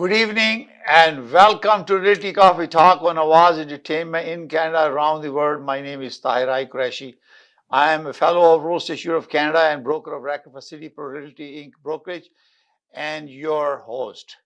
Good evening and welcome to Realty Coffee Talk on Awaz Entertainment in Canada, around the world. My name is Tahir Qureshi. I am a fellow of Real Estate of Canada and broker of record for City Pro Realty Inc. brokerage and your host.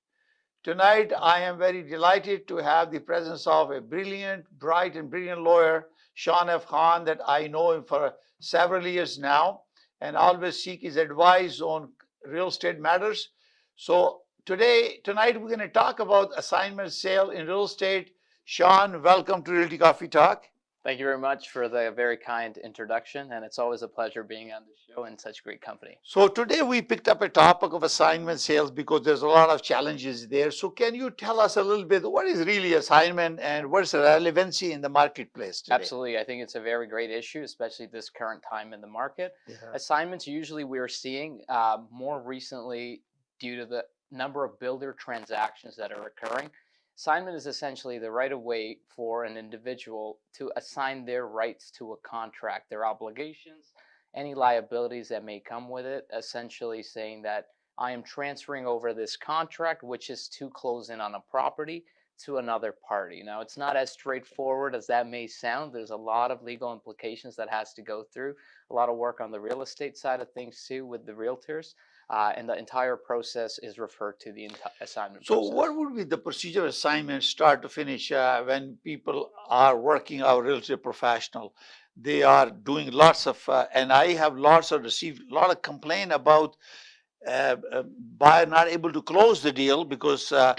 Tonight, I am very delighted to have the presence of a brilliant, bright, and brilliant lawyer, Shaun F. that I know him for several years now and always seek his advice on real estate matters. So tonight, we're going to talk about assignment sale in real estate. Shaun, welcome to Realty Coffee Talk. Thank you very much for the very kind introduction, and it's always a pleasure being on the show in such great company. So today we picked up a topic of assignment sales because there's a lot of challenges there. So can you tell us a little bit what is really assignment and what's the relevancy in the marketplace today? Absolutely. I think it's a very great issue, especially this current time in the market. Yeah. Assignments usually we're seeing more recently due to the number of builder transactions that are occurring. Assignment is essentially the right of way for an individual to assign their rights to a contract, their obligations, any liabilities that may come with it, essentially saying that I am transferring over this contract, which is to close in on a property, to another party. Now, it's not as straightforward as that may sound. There's a lot of legal implications that has to go through, a lot of work on the real estate side of things too with the realtors. And the entire process is referred to the assignment process. So what would be the procedure of assignment start to finish when people are working our real estate professional? They are doing lots of, and I have received a lot of complaint about buyer not able to close the deal because a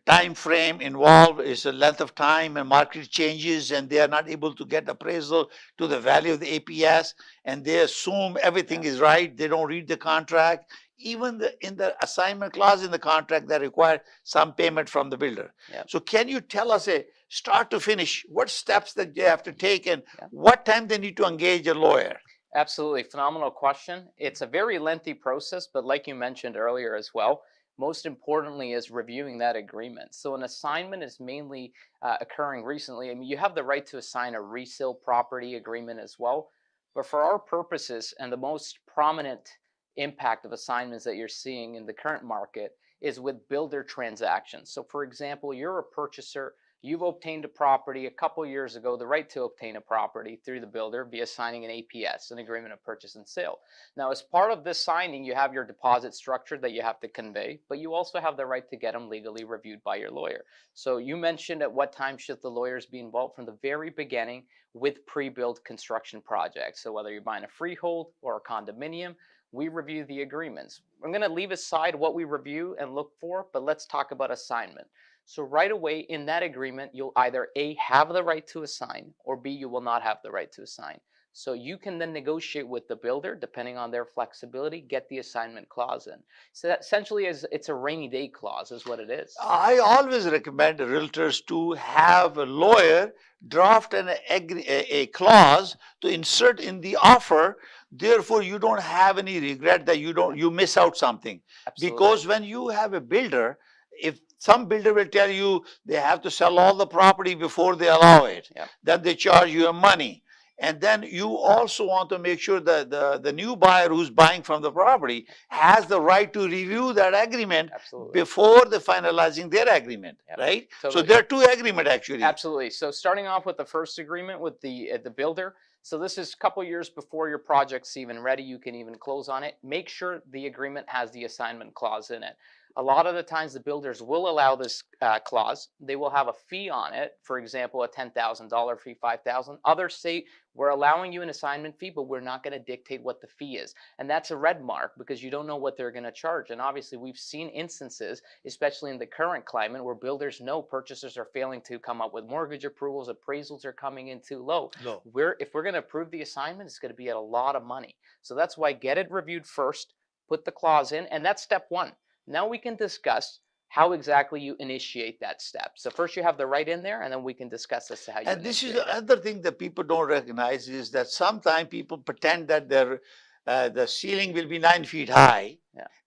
time frame involved is a length of time and market changes and they are not able to get appraisal to the value of the APS and they assume everything is right. They don't read the contract. Even in the assignment clause in the contract that require some payment from the builder. Yep. So can you tell us a start to finish, what steps that they have to take and what time they need to engage a lawyer? Absolutely. Phenomenal question. It's a very lengthy process, but like you mentioned earlier as well, most importantly is reviewing that agreement. So an assignment is mainly occurring recently. I mean, you have the right to assign a resale property agreement as well. But for our purposes, and the most prominent impact of assignments that you're seeing in the current market is with builder transactions. So for example, you're a purchaser. You've obtained a property a couple years ago, the right to obtain a property through the builder via signing an APS, an agreement of purchase and sale. Now, as part of this signing, you have your deposit structure that you have to convey, but you also have the right to get them legally reviewed by your lawyer. So you mentioned at what time should the lawyers be involved from the very beginning with pre-built construction projects. So whether you're buying a freehold or a condominium, we review the agreements. I'm going to leave aside what we review and look for, but let's talk about assignment. So right away in that agreement, you'll either A, have the right to assign, or B, you will not have the right to assign. So you can then negotiate with the builder, depending on their flexibility, get the assignment clause in. So that essentially it's a rainy day clause is what it is. I always recommend realtors to have a lawyer draft a clause to insert in the offer. Therefore, you don't have any regret that you miss out something. Absolutely. Because when you have a builder, if some builder will tell you they have to sell all the property before they allow it, then they charge you money. And then you also want to make sure that the new buyer who's buying from the property has the right to review that agreement before they finalizing their agreement, right? Totally. So there are two agreements actually. Absolutely. So starting off with the first agreement with the builder. So this is a couple years before your project's even ready. You can even close on it. Make sure the agreement has the assignment clause in it. A lot of the times the builders will allow this clause. They will have a fee on it. For example, a $10,000 fee, $5,000. Others say we're allowing you an assignment fee, but we're not going to dictate what the fee is. And that's a red mark because you don't know what they're going to charge. And obviously we've seen instances, especially in the current climate, where builders know purchasers are failing to come up with mortgage approvals, appraisals are coming in too low. If we're going to approve the assignment, it's going to be at a lot of money. So that's why get it reviewed first, put the clause in, and that's step one. Now we can discuss how exactly you initiate that step. So first you have the right in there, and then we can discuss as to how you initiate. And this is the other thing that people don't recognize is that sometimes people pretend that the ceiling will be 9 feet high,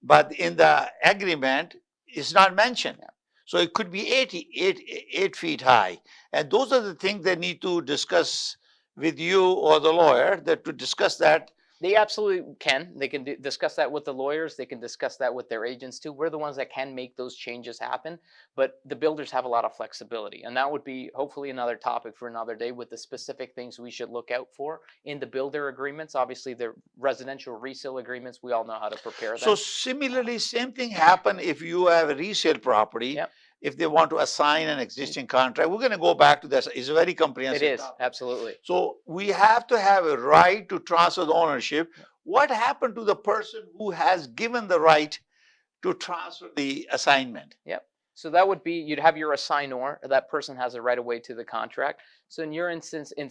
but in the agreement it's not mentioned. So it could be 8 feet high. And those are the things they need to discuss with you or the lawyer, that to discuss that They absolutely can. They can discuss that with the lawyers. They can discuss that with their agents too. We're the ones that can make those changes happen, but the builders have a lot of flexibility. And that would be hopefully another topic for another day with the specific things we should look out for in the builder agreements. Obviously, the residential resale agreements, we all know how to prepare So them. similarly, same thing happen if you have a resale property. Yep. If they want to assign an existing contract, we're going to go back to this. It's a very It comprehensive is, topic. absolutely. So we have to have a right to transfer the ownership. Yep. What happened to the person who has given the right to transfer the assignment? Yep. So that would be, you'd have your assignor, that person has a right of way to the contract. So in your instance, in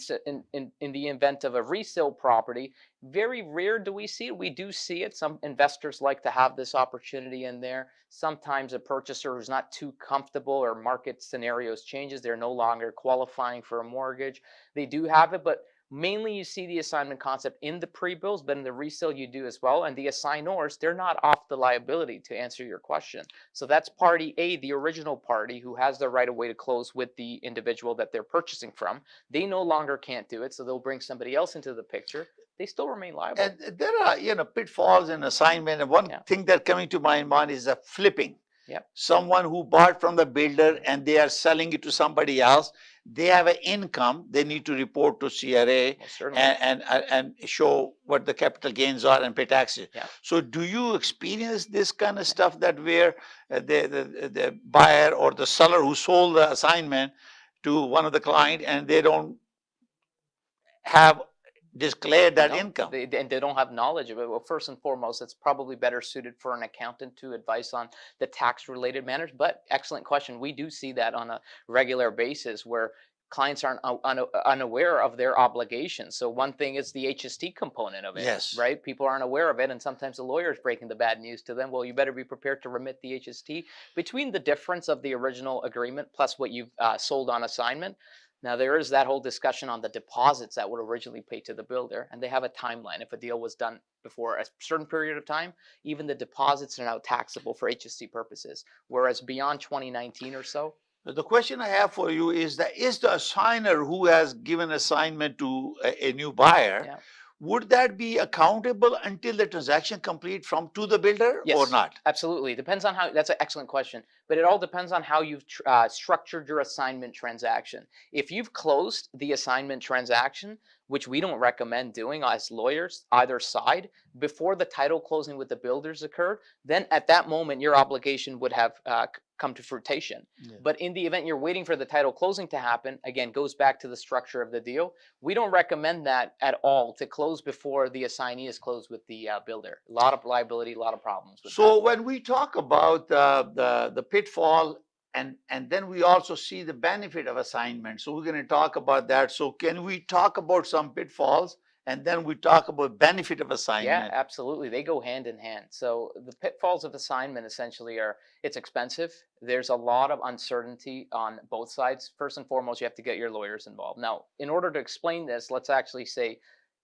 the event of a resale property, very rare do we see it. We do see it. Some investors like to have this opportunity in there. Sometimes a purchaser who's not too comfortable or market scenarios changes, they're no longer qualifying for a mortgage. They do have it, but mainly you see the assignment concept in the pre-bills, but in the resale you do as well. And the assignors, they're not off the liability, to answer your question. So that's party A, the original party who has the right of way to close with the individual that they're purchasing from. They no longer can't do it, so they'll bring somebody else into the picture. They still remain liable. And there are, pitfalls in assignment. And one Yeah. thing that coming to my mind is the flipping. Yep. Someone who bought from the builder and they are selling it to somebody else. They have an income. They need to report to CRA Most certainly. and show what the capital gains are and pay taxes. Yeah. So do you experience this kind of stuff that where the buyer or the seller who sold the assignment to one of the client and they don't have declared that No, income? and they don't have knowledge of it. Well, first and foremost, it's probably better suited for an accountant to advise on the tax related matters. But excellent question. We do see that on a regular basis where clients aren't unaware of their obligations. So one thing is the HST component of it. Yes. Right? People aren't aware of it, and sometimes the lawyer is breaking the bad news to them. Well, you better be prepared to remit the HST. Between the difference of the original agreement plus what you've sold on assignment, now there is that whole discussion on the deposits that would originally pay to the builder, and they have a timeline. If a deal was done before a certain period of time, even the deposits are now taxable for HST purposes. Whereas beyond 2019 or so, The question I have for you is that is the assigner who has given assignment to a new buyer, yeah. would that be accountable until the transaction complete from to the builder or Yes, not? absolutely. It depends on how, that's an excellent question, but it all depends on how you've structured your assignment transaction. If you've closed the assignment transaction, which we don't recommend doing as lawyers, either side, before the title closing with the builders occurred, then at that moment your obligation would have come to fruition. Yeah. But in the event you're waiting for the title closing to happen, again, goes back to the structure of the deal. We don't recommend that at all, to close before the assignee is closed with the builder. A lot of liability, a lot of problems with So that. when we talk about the pitfall and then we also see the benefit of assignment. So we're going to talk about that. So can we talk about some pitfalls and then we talk about benefit of Yeah, assignment? absolutely. They go hand in hand. So the pitfalls of assignment essentially are, it's expensive. There's a lot of uncertainty on both sides. First and foremost, you have to get your lawyers involved. Now, in order to explain this, let's actually say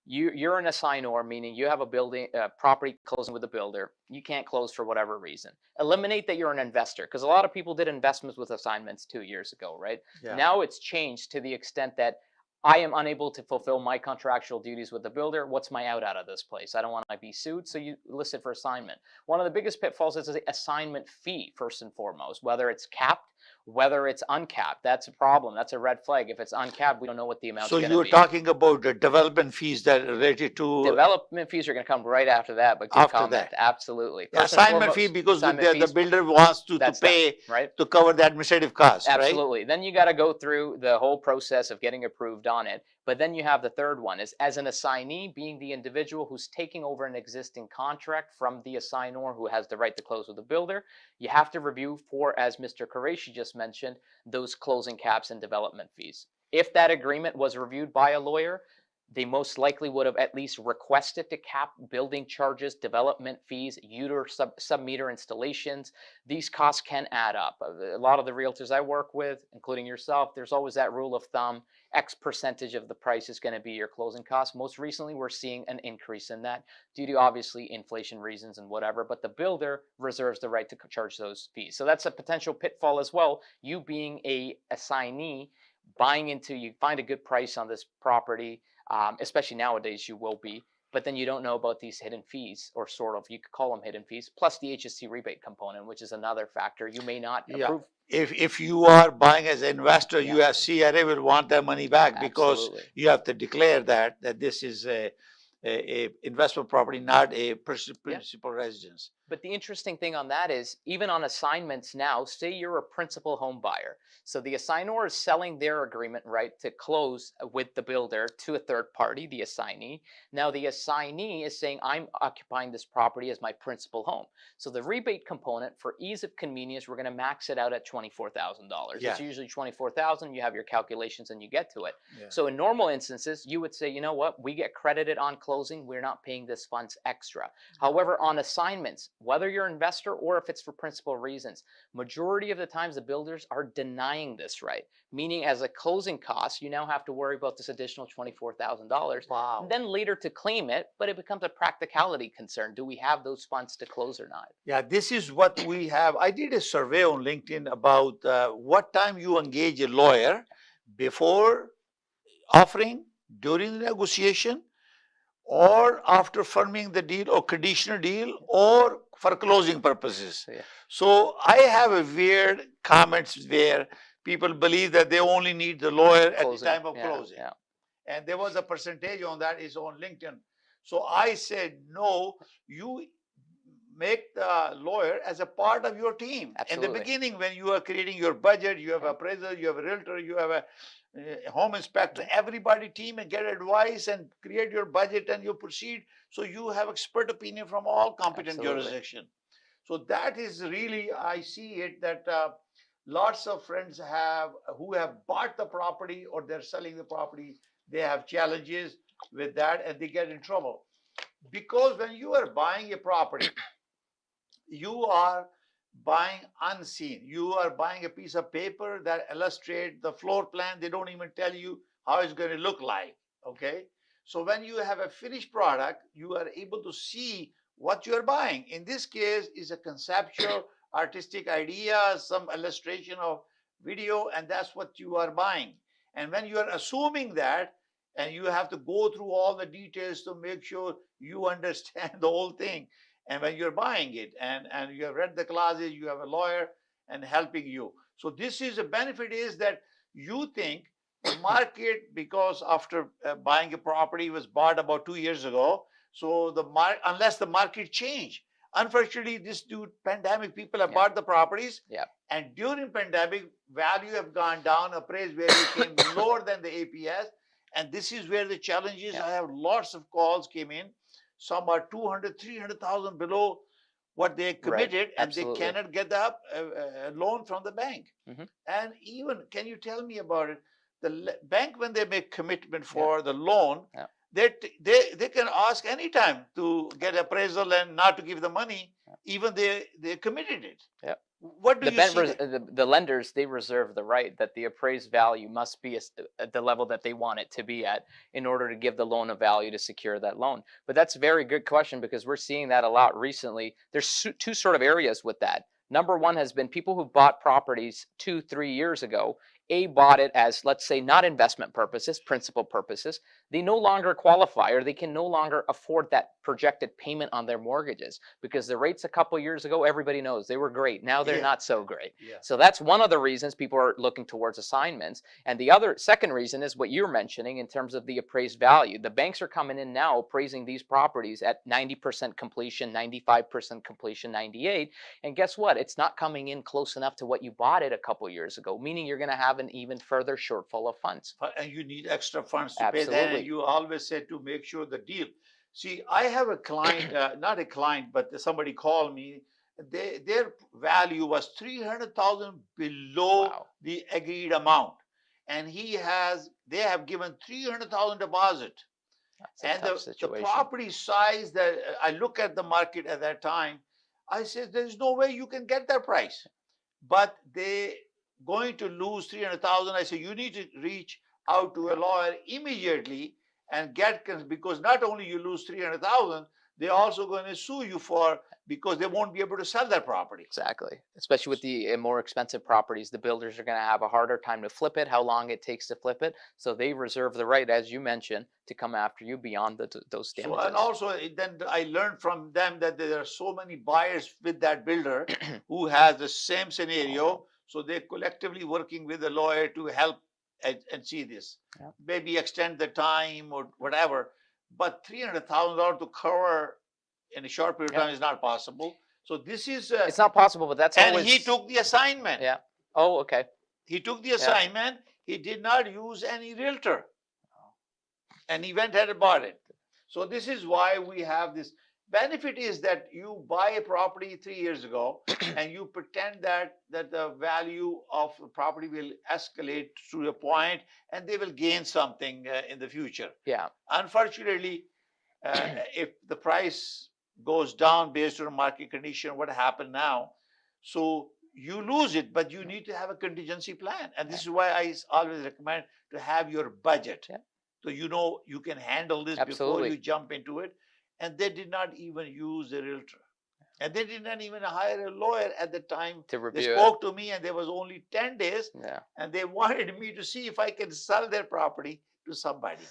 you're an assignor, meaning you have a building property closing with a builder. You can't close for whatever reason. Eliminate that you're an investor, because a lot of people did investments with assignments 2 years ago, right? Yeah. Now it's changed to the extent that I am unable to fulfill my contractual duties with the builder. What's my out of this place? I don't want to be sued, so you list it for assignment. One of the biggest pitfalls is the assignment fee, first and foremost, whether it's capped, whether it's uncapped. That's a problem. That's a red flag. If it's uncapped, we don't know what the amount's So going to you're be. talking about the development fees that are related to Development fees are going to come right after that, but good after comment. that. Absolutely. The First and assignment fee foremost, because the assignment fees, builder wants to that's pay right? to cover the administrative costs, right? Absolutely. Then you got to go through the whole process of getting approved on it. But then you have the third one is as an assignee, being the individual who's taking over an existing contract from the assignor who has the right to close with the builder, you have to review for, as Mr. Qureshi just mentioned, those closing caps and development fees. If that agreement was reviewed by a lawyer, they most likely would have at least requested to cap building charges, development fees, sub-meter installations. These costs can add up. A lot of the realtors I work with, including yourself, there's always that rule of thumb, X percentage of the price is going to be your closing costs. Most recently, we're seeing an increase in that due to obviously inflation reasons and whatever, but the builder reserves the right to charge those fees. So that's a potential pitfall as well. You being a assignee, buying into, you find a good price on this property, especially nowadays you will be, but then you don't know about these hidden fees, or sort of, you could call them hidden fees, plus the HST rebate component, which is another factor you may not Yeah. approve. If you are buying as an investor, Yeah. you as CRA will want their money back because Absolutely. you have to declare that this is a investment property, not a principal residence. But the interesting thing on that is, even on assignments now, say you're a principal home buyer. So the assignor is selling their agreement right to close with the builder to a third party, the assignee. Now the assignee is saying, I'm occupying this property as my principal home. So the rebate component, for ease of convenience, we're going to max it out at $24,000. Yeah. It's usually 24,000. You have your calculations and you get to it. Yeah. So in normal instances, you would say, you know what, we get credited on closing. We're not paying this funds extra. However, on assignments, whether you're an investor or if it's for principal reasons, majority of the times the builders are denying this right, meaning as a closing cost, you now have to worry about this additional $24,000. Wow. Then later to claim it, but it becomes a practicality concern. Do we have those funds to close or not? Yeah, this is what we have. I did a survey on LinkedIn about what time you engage a lawyer: before offering, during the negotiation, or after firming the deal or conditional deal, or for closing purposes. So, yeah. So I have a weird comments where people believe that they only need the lawyer at the time of closing. Yeah. And there was a percentage on that is on LinkedIn. So I said, no, you make the lawyer as a part of your team. Absolutely. In the beginning, when you are creating your budget, you have appraiser, you have a realtor, you have a home inspector, everybody team, and get advice and create your budget and you proceed. So you have expert opinion from all competent jurisdiction. So that is really, I see it that lots of friends have who have bought the property or they're selling the property, they have challenges with that and they get in trouble. Because when you are buying a property, you are buying unseen. You are buying a piece of paper that illustrates the floor plan. They don't even tell you how it's going to look like. Okay. So when you have a finished product, you are able to see what you are buying. In this case, is a conceptual, artistic idea, some illustration of video, and that's what you are buying. And when you are assuming that, and you have to go through all the details to make sure you understand the whole thing, and when you're buying it and you have read the clauses, you have a lawyer and helping you. So this is a benefit is that you think the market, because after buying a property was bought about 2 years ago, so unless the market change, unfortunately this due pandemic people have bought the properties, and during pandemic value have gone down, appraised value came lower than the APS, and this is where the challenge is. I have lots of calls came in. Some are 200, 300,000 below what they committed, and they cannot get the loan from the bank. And even, can you tell me about it? The bank, when they make commitment for the loan, they can ask anytime to get appraisal and not to give the money, even they committed it. What do you see? The lenders, they reserve the right that the appraised value must be at the level that they want it to be at in order to give the loan a value to secure that loan. But that's a very good question, because we're seeing that a lot recently. There's two sort of areas with that. Number one has been people who bought properties 2-3 years ago, bought it as, let's say, not investment purposes, principal purposes. They no longer qualify, or they can no longer afford that projected payment on their mortgages, because the rates a couple years ago, everybody knows they were great. Now they're not so great. So that's one of the reasons people are looking towards assignments. And the second reason is what you're mentioning in terms of the appraised value. The banks are coming in now appraising these properties at 90% completion, 95% completion, 98. And guess what? It's not coming in close enough to what you bought it a couple years ago, meaning you're going to have an even further shortfall of funds. And you need extra funds to pay that. And you always said to make sure the deal. See, I have a client, not a client, but somebody called me. Their value was 300,000 below the agreed amount, and they have given 300,000 deposit. And the property size that I look at the market at that time, I said, there's no way you can get that price, but they going to lose 300,000. I said, you need to reach out to a lawyer immediately and get, because not only you lose 300,000, they're also going to sue you because they won't be able to sell that property. Exactly. Especially with the more expensive properties, the builders are going to have a harder time to flip it, how long it takes to flip it. So they reserve the right, as you mentioned, to come after you beyond those damages. So, and also then I learned from them that there are so many buyers with that builder who has the same scenario. So they're collectively working with a lawyer to help and see this. Yeah. Maybe extend the time or whatever. But $300,000 to cover in a short period of time is not possible. So this is it's not possible, but that's and always. he took the assignment. Yeah. Oh, okay. He took the assignment. He did not use any realtor, and he went ahead and bought it. So this is why we have this benefit is that you buy a property 3 years ago and you pretend that the value of the property will escalate to a point and they will gain something in the future. Yeah. Unfortunately, if the price goes down based on market condition, what happened now? So you lose it, but you need to have a contingency plan. And this is why I always recommend to have your budget. Yeah. So you know you can handle this before you jump into it. And they did not even use a realtor. And they did not even hire a lawyer at the time. To review they spoke to me and there was only 10 days. Yeah. And they wanted me to see if I can sell their property to somebody.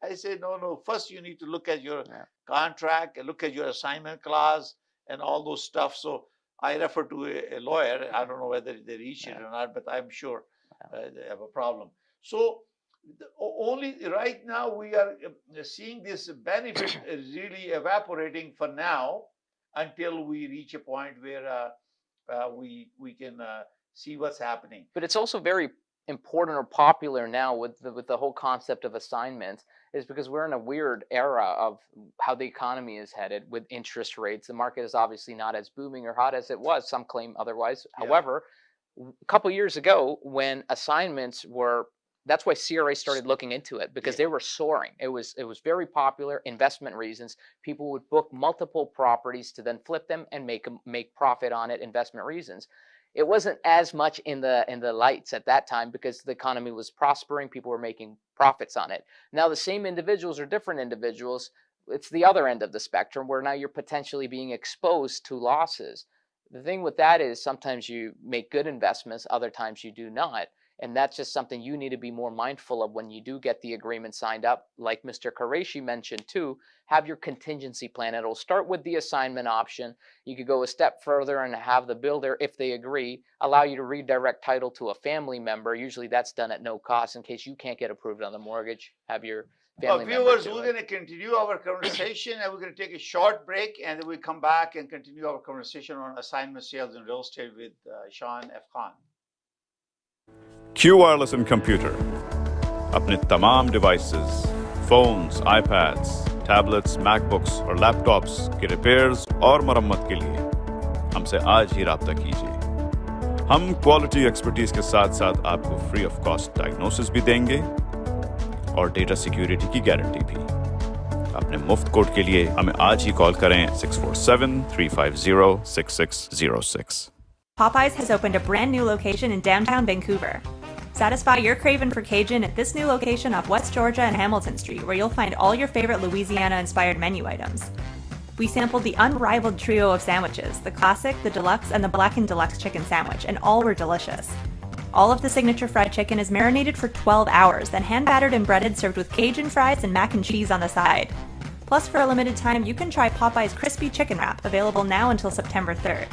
I said, no. First you need to look at your contract and look at your assignment clause and all those stuff. So I refer to a lawyer. I don't know whether they reach it or not, but I'm sure they have a problem. So only right now we are seeing this benefit really evaporating for now until we reach a point where we can see what's happening. But it's also very important or popular now with the whole concept of assignments is because we're in a weird era of how the economy is headed with interest rates. The market is obviously not as booming or hot as it was. Some claim otherwise. Yeah. However, a couple years ago when assignments were, that's why CRA started looking into it because they were soaring. It was very popular, investment reasons. People would book multiple properties to then flip them and make profit on it, investment reasons. It wasn't as much in the lights at that time because the economy was prospering. People were making profits on it. Now the same individuals are different individuals. It's the other end of the spectrum where now you're potentially being exposed to losses. The thing with that is sometimes you make good investments, other times you do not. And that's just something you need to be more mindful of when you do get the agreement signed up. Like Mr. Qureshi mentioned too, have your contingency plan. It'll start with the assignment option. You could go a step further and have the builder, if they agree, allow you to redirect title to a family member. Usually that's done at no cost in case you can't get approved on the mortgage. Have your family member viewers, do we're it. going to continue our conversation and we're going to take a short break and then we come back and continue our conversation on assignment sales and real estate with Shaun F. Khan. Q Wireless and Computer अपने तमाम devices, phones, iPads, tablets, MacBooks और laptops के repairs और मरम्मत के लिए हमसे आज ही राब्ता कीजिए। हम quality expertise के साथ साथ आपको free of cost diagnosis भी देंगे और data security की guarantee भी। अपने मुफ्त कोड के लिए हमें आज ही कॉल करें 647-350-6606। Popeyes has opened a brand new location in downtown Vancouver. Satisfy your craving for Cajun at this new location off West Georgia and Hamilton Street, where you'll find all your favorite Louisiana-inspired menu items. We sampled the unrivaled trio of sandwiches, the classic, the deluxe, and the blackened deluxe chicken sandwich, and all were delicious. All of the signature fried chicken is marinated for 12 hours, then hand-battered and breaded, served with Cajun fries and mac and cheese on the side. Plus, for a limited time, you can try Popeye's Crispy Chicken Wrap, available now until September 3rd.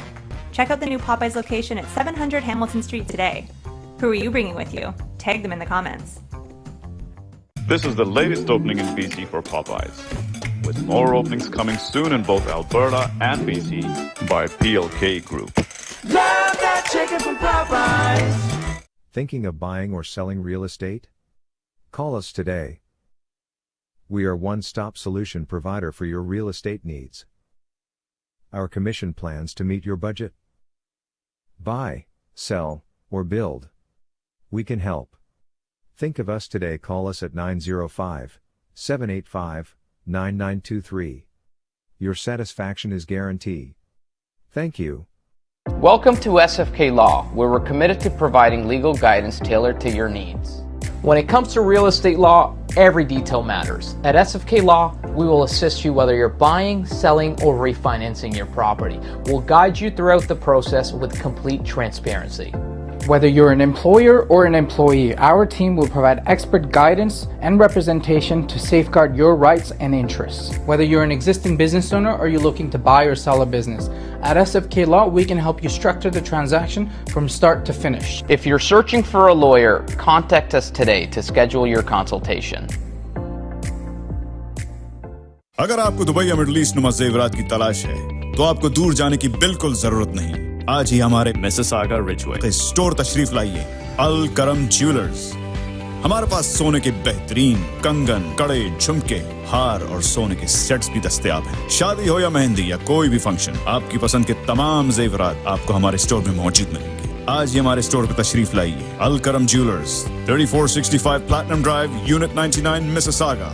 Check out the new Popeyes location at 700 Hamilton Street today. Who are you bringing with you? Tag them in the comments. This is the latest opening in BC for Popeyes, with more openings coming soon in both Alberta and BC by PLK Group. Love that chicken from Popeyes. Thinking of buying or selling real estate? Call us today. We are one-stop solution provider for your real estate needs. Our commission plans to meet your budget. Buy, sell, or build. We can help. Think of us today. Call us at 905-785-9923. Your satisfaction is guaranteed. Thank you. Welcome to SFK Law, where we're committed to providing legal guidance tailored to your needs. When it comes to real estate law, Every detail matters. At SFK Law, we will assist you whether you're buying, selling, or refinancing your property. We'll guide you throughout the process with complete transparency. Whether you're an employer or an employee, our team will provide expert guidance and representation to safeguard your rights and interests. Whether you're an existing business owner or you're looking to buy or sell a business, at SFK Law, we can help you structure the transaction from start to finish. If you're searching for a lawyer, contact us today to schedule your consultation. अगर आपको Dubai या middle east नुमा जेवरात की तलाश है तो आपको दूर जाने की बिल्कुल जरूरत नहीं। आज ही हमारे मिसिसागा रिजवे स्टोर तशरीफ लाइए। अल करम ज्वेलर्स। हमारे पास सोने के बेहतरीन कंगन, कड़े, झुमके, हार और सोने के सेट्स भी दस्तयाब हैं। शादी हो या मेहंदी या कोई भी फंक्शन, आपकी पसंद के तमाम जेवरात आपको हमारे स्टोर में मौजूद मिलेंगे। आज ही हमारे स्टोर पर तशरीफ लाइए। अल करम jewellers, 3465 platinum drive, unit 99, Mississauga.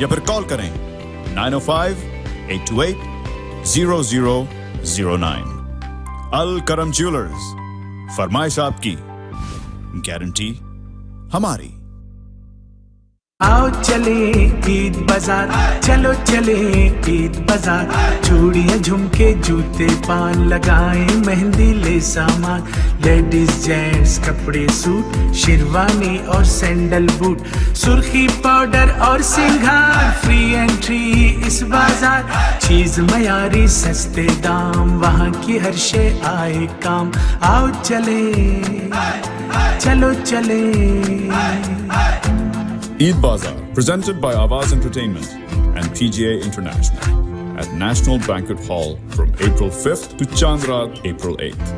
या फिर कॉल करें 905-828-0009। अल करम ज्वेलर्स, फरमाइश आपकी, गारंटी हमारी। आओ चले ईद बाजार, चलो चले ईद बाजार। चूड़ियां, झुमके, जूते, पान लगाए, मेहंदी ले सामान। लेडीज जेंट्स कपड़े, सूट, शेरवानी और सैंडल बूट। सुर्खी पाउडर और सिंगार, फ्री एंट्री इस बाजार। चीज मयारी, सस्ते दाम, वहाँ की हर शे आए काम। आओ चले, चलो चले। Eid Bazaar, presented by Awaz Entertainment and PGA International at National Banquet Hall from April 5th to Chandrat, April 8th.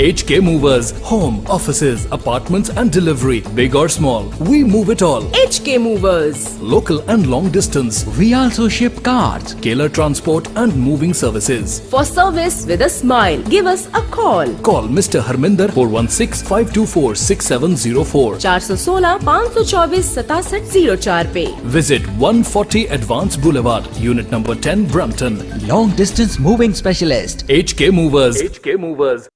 HK Movers, home, offices, apartments and delivery, big or small, we move it all. HK Movers. Local and long distance, we also ship cars, Keller transport and moving services. For service with a smile, give us a call. Call Mr. Harminder 416-524-6704. 416-524-6704 पे. Visit 140 Advance Boulevard, Unit number 10, Brampton. Long distance moving specialist. HK Movers. HK Movers.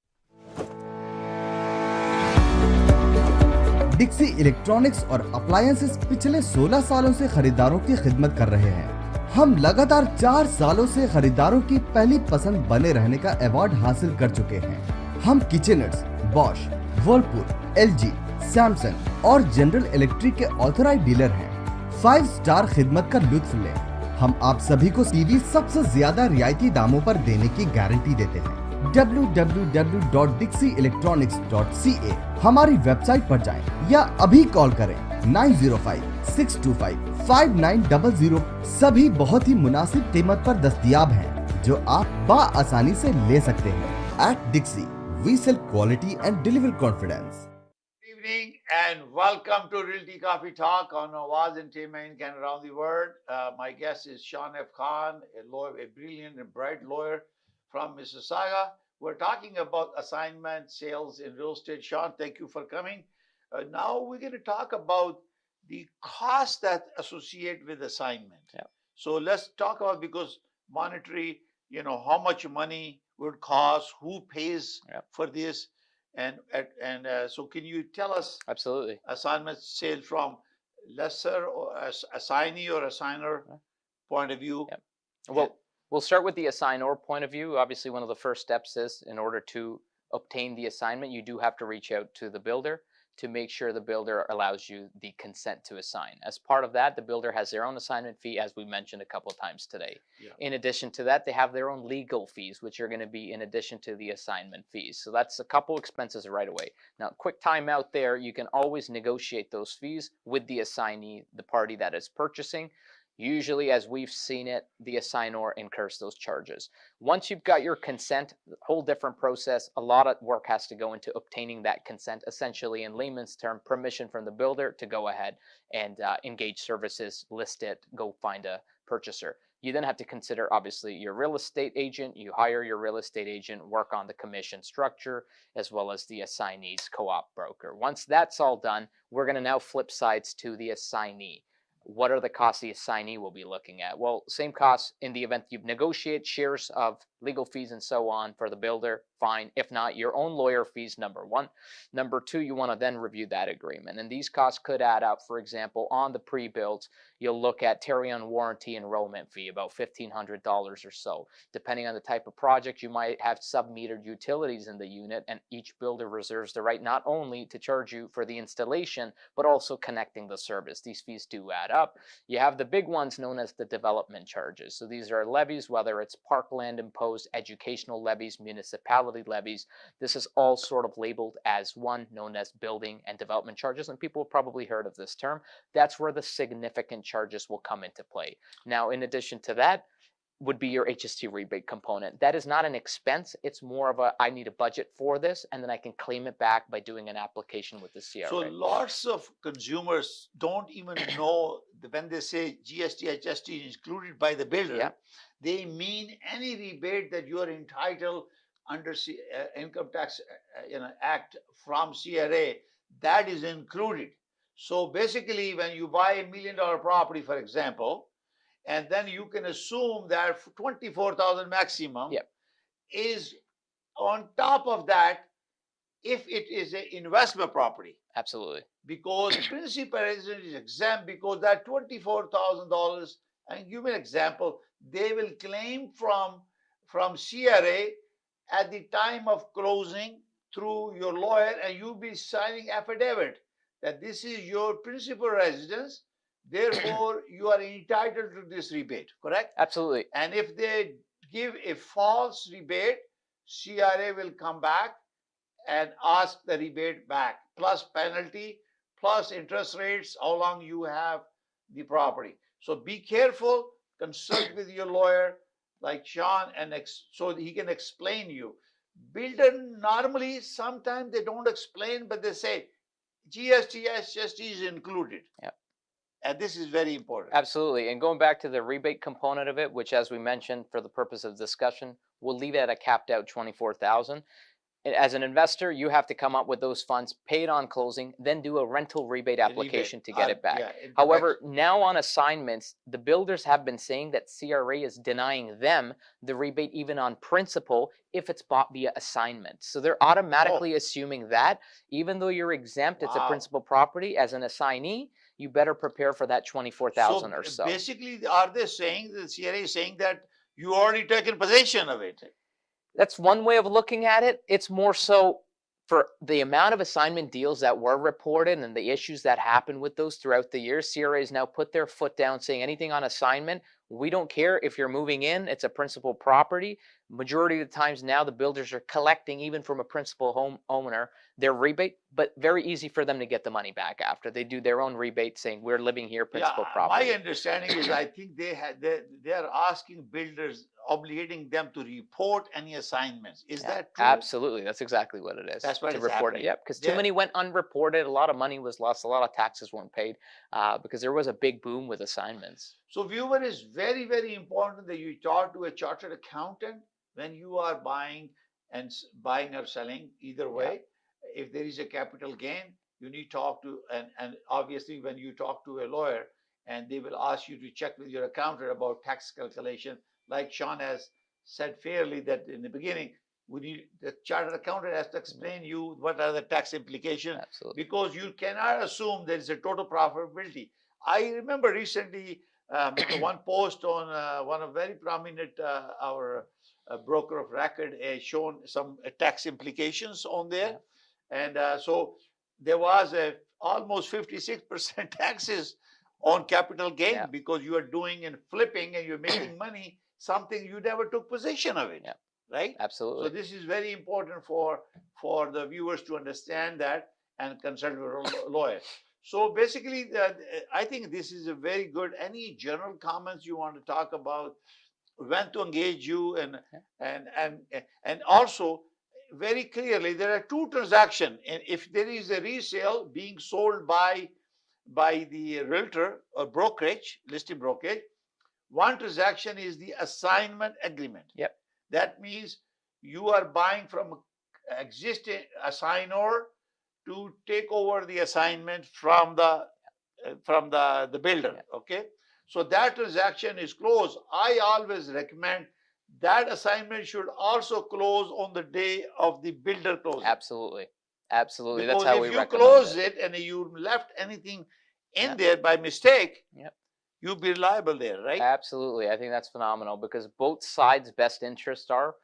Dixie electronics और appliances पिछले 16 सालों से खरीदारों की खिदमत कर रहे हैं। हम लगातार 4 सालों से खरीदारों की पहली पसंद बने रहने का अवार्ड हासिल कर चुके हैं। हम किचनर्स, बॉश, वर्लपूल, एलजी, सैमसंग और जनरल इलेक्ट्रिक के ऑथराइज्ड डीलर हैं। 5 स्टार खिदमत का लुत्फ लें। हम आप सभी को टीवी सबसे ज्यादा रियायती दामों पर देने की गारंटी देते हैं। www.dixieelectronics.ca हमारी वेबसाइट पर जाएं या अभी कॉल करें 905-625-5900। सभी बहुत ही मुनासिब कीमत पर दस्तयाब हैं जो आप आसानी से ले सकते हैं। At Dixie, we sell quality and deliver confidence. Good evening and welcome to Realty Coffee Talk on Awaz Ent and around the world. My guest is Shaun F. Khan, a lawyer, a brilliant and bright lawyer from Mississauga. We're talking about assignment sales in real estate. Shaun, thank you for coming. Now we're going to talk about the cost that associate with assignment. Yeah. So let's talk about, because monetary, how much money would cost, who pays for this, and so can you tell us? Absolutely. Assignment sale from lesser or assignee or assigner point of view. Yeah. Well, we'll start with the assignor point of view. Obviously, one of the first steps is, in order to obtain the assignment, you do have to reach out to the builder to make sure the builder allows you the consent to assign. As part of that, the builder has their own assignment fee, as we mentioned a couple of times today. Yeah. In addition to that, they have their own legal fees, which are going to be in addition to the assignment fees. So that's a couple expenses right away. Now, quick time out there, you can always negotiate those fees with the assignee, the party that is purchasing. Usually, as we've seen it, the assignor incurs those charges. Once you've got your consent, whole different process. A lot of work has to go into obtaining that consent, essentially in layman's term, permission from the builder to go ahead and engage services, list it, go find a purchaser. You then have to consider, obviously, your real estate agent. You hire your real estate agent, work on the commission structure, as well as the assignee's co-op broker. Once that's all done, we're going to now flip sides to the assignee. What are the costs the assignee will be looking at? Well, same costs in the event you negotiate shares of legal fees and so on for the builder, fine. If not, your own lawyer fees, number one. Number two, you want to then review that agreement. And these costs could add up. For example, on the pre-builds, you'll look at Terry on warranty enrollment fee, about $1,500 or so. Depending on the type of project, you might have sub-metered utilities in the unit, and each builder reserves the right not only to charge you for the installation, but also connecting the service. These fees do add up. You have the big ones known as the development charges. So these are levies, whether it's parkland imposed, educational levies, municipality levies. This is all sort of labeled as one, known as building and development charges, and people have probably heard of this term. That's where the significant charges will come into play. Now, in addition to that, would be your HST rebate component. That is not an expense. It's more of a, I need a budget for this, and then I can claim it back by doing an application with the CRA. So lots of consumers don't even know that when they say GST, HST is included by the builder, they mean any rebate that you are entitled under Income Tax Act from CRA, that is included. So basically, when you buy $1 million property, for example, and then you can assume that 24,000 maximum is on top of that if it is an investment property. Absolutely. Because principal residence is exempt because that $24,000, and give me an example, they will claim from CRA at the time of closing through your lawyer, and you'll be signing affidavit that this is your principal residence. Therefore, you are entitled to this rebate, correct? Absolutely. And if they give a false rebate, CRA will come back and ask the rebate back, plus penalty, plus interest rates, how long you have the property. So be careful, consult with your lawyer like Shaun, and so he can explain you. Builder normally, sometimes they don't explain, but they say GST, SGST is included. And this is very important. Absolutely. And going back to the rebate component of it, which, as we mentioned, for the purpose of discussion, we'll leave it at a capped out $24,000. As an investor, you have to come up with those funds, pay it on closing, then do a rental rebate application to get it back. However, now on assignments, the builders have been saying that CRA is denying them the rebate even on principal if it's bought via assignment. So they're automatically assuming that even though you're exempt, it's a principal property, as an assignee, you better prepare for that 24,000 or so. Basically, are they saying, the CRA is saying that you already taken possession of it? That's one way of looking at it. It's more so for the amount of assignment deals that were reported and the issues that happened with those throughout the years. CRA has now put their foot down saying anything on assignment, we don't care if you're moving in, it's a principal property. Majority of the times now the builders are collecting, even from a principal homeowner, their rebate, but very easy for them to get the money back after. They do their own rebate saying we're living here, principal property. My understanding is I think they are asking builders, obligating them to report any assignments. Is that true? Absolutely. That's exactly what it is. That's what to it's report happening. It. Yep. Because too many went unreported. A lot of money was lost. A lot of taxes weren't paid because there was a big boom with assignments. So viewer, is very, very important that you talk to a chartered accountant when you are buying or selling, either way. If there is a capital gain, you need to talk to, and obviously when you talk to a lawyer, and they will ask you to check with your accountant about tax calculation. Like Shaun has said fairly that in the beginning, the chartered accountant has to explain you what are the tax implications. Absolutely. Because you cannot assume there is a total profitability. I remember recently one post on one of very prominent our broker of record shown some tax implications on there. And so there was almost 56% taxes on capital gain because you are doing and flipping and you're making money, something you never took possession of it, right? Absolutely. So this is very important for the viewers to understand that and consult with a lawyer. So basically, I think this is a very good. Any general comments you want to talk about when to engage you, and also very clearly there are two transactions, and if there is a resale being sold by the realtor or brokerage, listing brokerage, one transaction is the assignment agreement. That means you are buying from existing assignor to take over the assignment from the builder. Okay, so that transaction is closed. I always recommend that assignment should also close on the day of the builder closing. Absolutely. Absolutely. Because That's how if we you recommend close it. it and you left anything in Yep. there by mistake, Yep. you'll be liable there, right? Absolutely. I think that's phenomenal because both sides' best interests are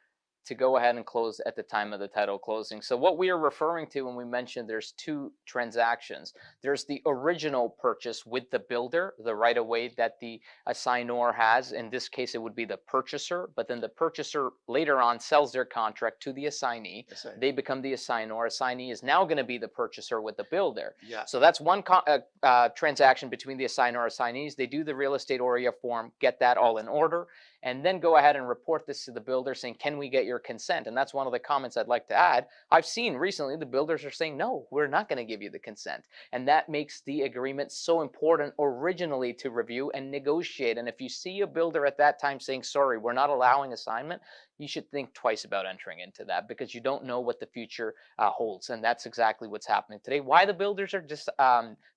to go ahead and close at the time of the title closing. So what we are referring to when we mentioned there's two transactions. There's the original purchase with the builder, the right of way that the assignor has. In this case, it would be the purchaser, but then the purchaser later on sells their contract to the assignee. They become the assignor. Assignee is now going to be the purchaser with the builder. Yeah. So that's one transaction between the assignor assignees. They do the real estate OREA form, get that all in order, and then go ahead and report this to the builder saying, can we get your consent? And that's one of the comments I'd like to add. I've seen recently the builders are saying, no, we're not going to give you the consent. And that makes the agreement so important originally to review and negotiate. And if you see a builder at that time saying, sorry, we're not allowing assignment, you should think twice about entering into that because you don't know what the future holds. And that's exactly what's happening today. Why the builders are just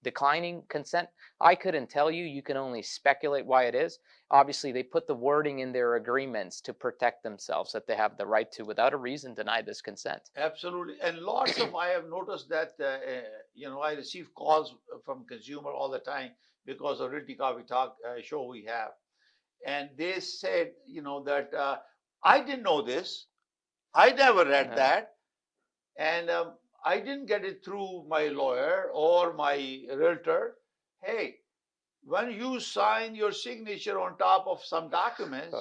declining consent, I couldn't tell you. You can only speculate why it is. Obviously, they put the wording in their agreements to protect themselves that they have the right to, without a reason, deny this consent. Absolutely. And lots of, I have noticed that, I receive calls from consumer all the time because of Realty Coffee Talk show we have. And they said, that I didn't know this. I never read that. And I didn't get it through my lawyer or my realtor. Hey, when you sign your signature on top of some documents,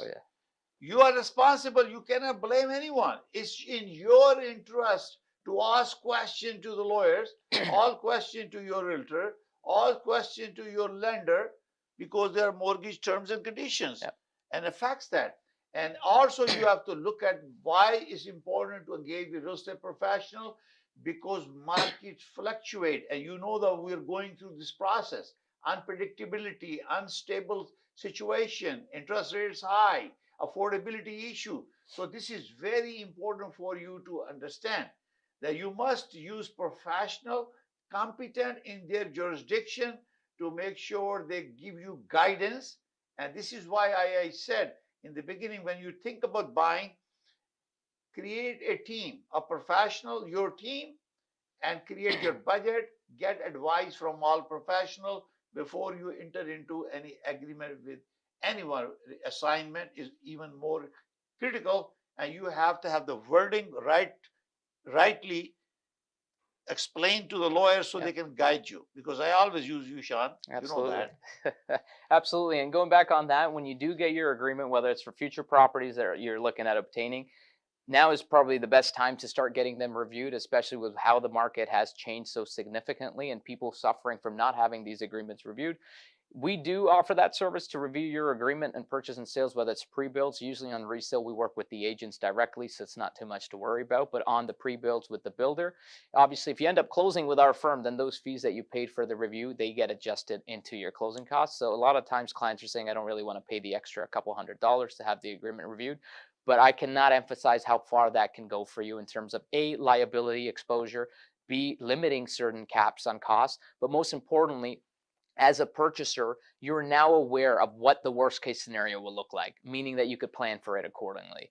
you are responsible. You cannot blame anyone. It's in your interest to ask questions to the lawyers, all questions to your realtor, all questions to your lender, because there are mortgage terms and conditions and affects that. And also you have to look at why it's important to engage with real estate professional, because markets fluctuate. And you know that we're going through this process. Unpredictability, unstable situation, interest rates high, affordability issue. So this is very important for you to understand that you must use professional, competent in their jurisdiction to make sure they give you guidance. And this is why I said in the beginning, when you think about buying, create a team, a professional, your team, and create your budget, get advice from all professional before you enter into any agreement with anyone. Assignment is even more critical, and you have to have the wording rightly explained to the lawyers so they can guide you. Because I always use you, Shaun. Absolutely. You know that. Absolutely. And going back on that, when you do get your agreement, whether it's for future properties that you're looking at obtaining, now is probably the best time to start getting them reviewed, especially with how the market has changed so significantly and people suffering from not having these agreements reviewed. We do offer that service to review your agreement and purchase and sales, whether it's pre-builds. Usually on resale, we work with the agents directly, so it's not too much to worry about. But on the pre-builds with the builder, obviously, if you end up closing with our firm, then those fees that you paid for the review, they get adjusted into your closing costs. So a lot of times clients are saying, I don't really want to pay the extra couple $100s to have the agreement reviewed. But I cannot emphasize how far that can go for you in terms of A, liability exposure, B, limiting certain caps on costs, but most importantly, as a purchaser, you're now aware of what the worst case scenario will look like, meaning that you could plan for it accordingly.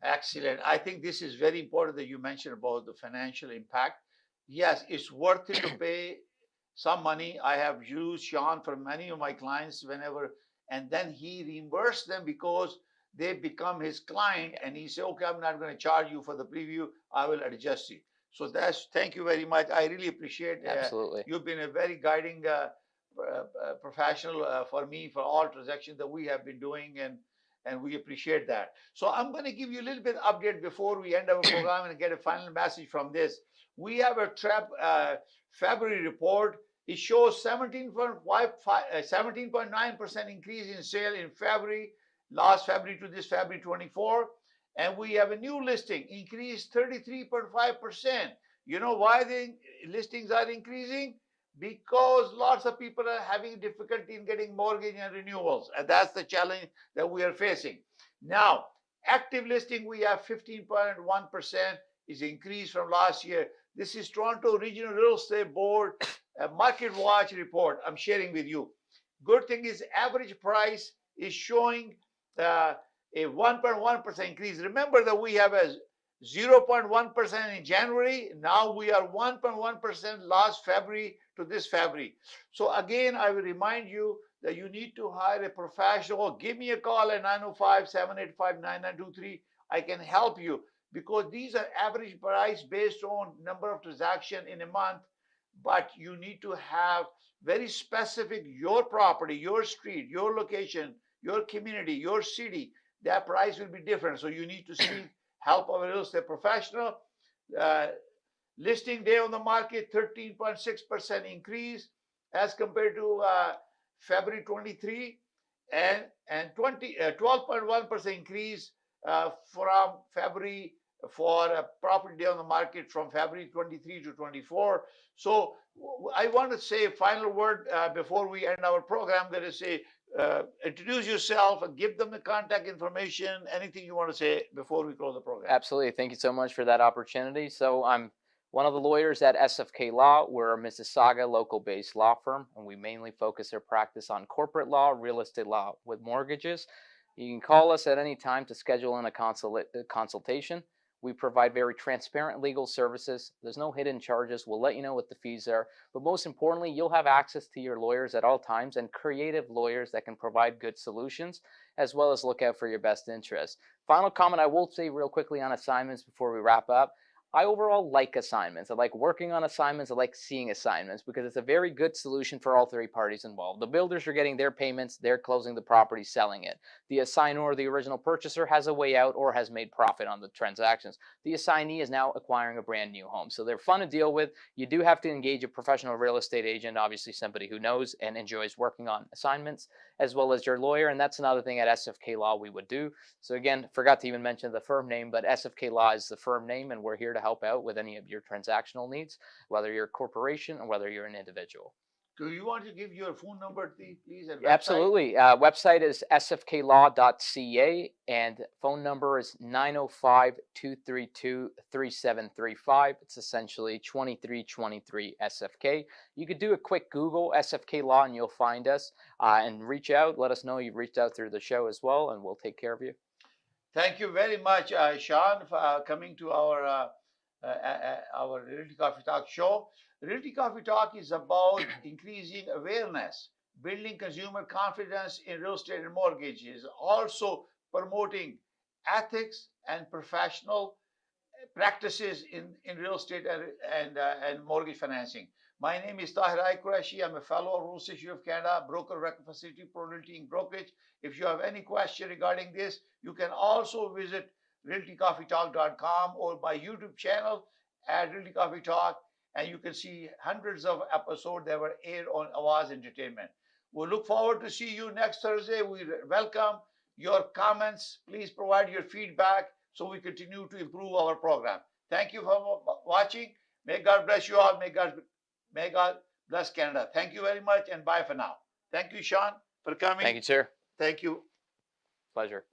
Excellent. I think this is very important that you mentioned about the financial impact. Yes, it's worth it to pay some money. I have used Shaun for many of my clients whenever, and then he reimbursed them because they become his client, and he said, okay, I'm not going to charge you for the preview. I will adjust you. So thank you very much. I really appreciate it. Absolutely. You've been a very guiding professional for me for all transactions that we have been doing, and we appreciate that. So I'm going to give you a little bit update before we end our program and get a final message from this. We have a February report. It shows 17.9% increase in sale in February, last February to this February 24. And we have a new listing increased 33.5%. You know why the listings are increasing? Because lots of people are having difficulty in getting mortgage and renewals. And that's the challenge that we are facing. Now, active listing, we have 15.1% is increase from last year. This is Toronto Regional Real Estate Board Market Watch report I'm sharing with you. Good thing is average price is showing a a 1.1% increase. Remember that we have a 0.1% in January. Now we are 1.1% last February to this February. So again, I will remind you that you need to hire a professional. Give me a call at 905-785-9923. I can help you, because these are average price based on number of transactions in a month. But you need to have very specific, your property, your street, your location, your community, your city. That price will be different. So you need to seek help of a real estate professional. Listing day on the market, 13.6% increase as compared to February 23, and 12.1% increase from February for property day on the market from February 23 to 24. So I want to say a final word before we end our program. That is, say, introduce yourself and give them the contact information. Anything you want to say before we close the program? Absolutely. Thank you so much for that opportunity. So I'm one of the lawyers at SFK Law. We're a Mississauga local-based law firm, and we mainly focus our practice on corporate law, real estate law with mortgages. You can call us at any time to schedule in a consultation. We provide very transparent legal services. There's no hidden charges. We'll let you know what the fees are. But most importantly, you'll have access to your lawyers at all times, and creative lawyers that can provide good solutions, as well as look out for your best interests. Final comment I will say real quickly on assignments before we wrap up. I overall like assignments. I like working on assignments. I like seeing assignments because it's a very good solution for all three parties involved. The builders are getting their payments. They're closing the property, selling it. The assignor, the original purchaser, has a way out or has made profit on the transactions. The assignee is now acquiring a brand new home. So they're fun to deal with. You do have to engage a professional real estate agent, obviously somebody who knows and enjoys working on assignments, as well as your lawyer. And that's another thing at SFK Law we would do. So again, forgot to even mention the firm name, but SFK Law is the firm name, and we're here to help out with any of your transactional needs, whether you're a corporation or whether you're an individual. Do you want to give your phone number, please? And Absolutely. Website is sfklaw.ca, and phone number is 905-232-3735. It's essentially 2323 SFK. You could do a quick Google SFK Law and you'll find us, and reach out. Let us know you've reached out through the show as well, and we'll take care of you. Thank you very much, Shaun, for coming to our Realty Coffee Talk show. Realty Coffee Talk is about increasing awareness, building consumer confidence in real estate and mortgages, also promoting ethics and professional practices in real estate and mortgage financing. My name is Tahir Qureshi. I'm a fellow of Real Estate Institute of Canada, broker, record facility, Pro Realty Inc. brokerage. If you have any question regarding this, you can also visit realtycoffeetalk.com or my YouTube channel at Realty Coffee Talk, and you can see hundreds of episodes that were aired on Awaz Entertainment. We look forward to see you next Thursday. We welcome your comments. Please provide your feedback so we continue to improve our program. Thank you for watching. May God bless you all. May God bless Canada. Thank you very much, and bye for now. Thank you, Shaun, for coming. Thank you, sir. Thank you. Pleasure.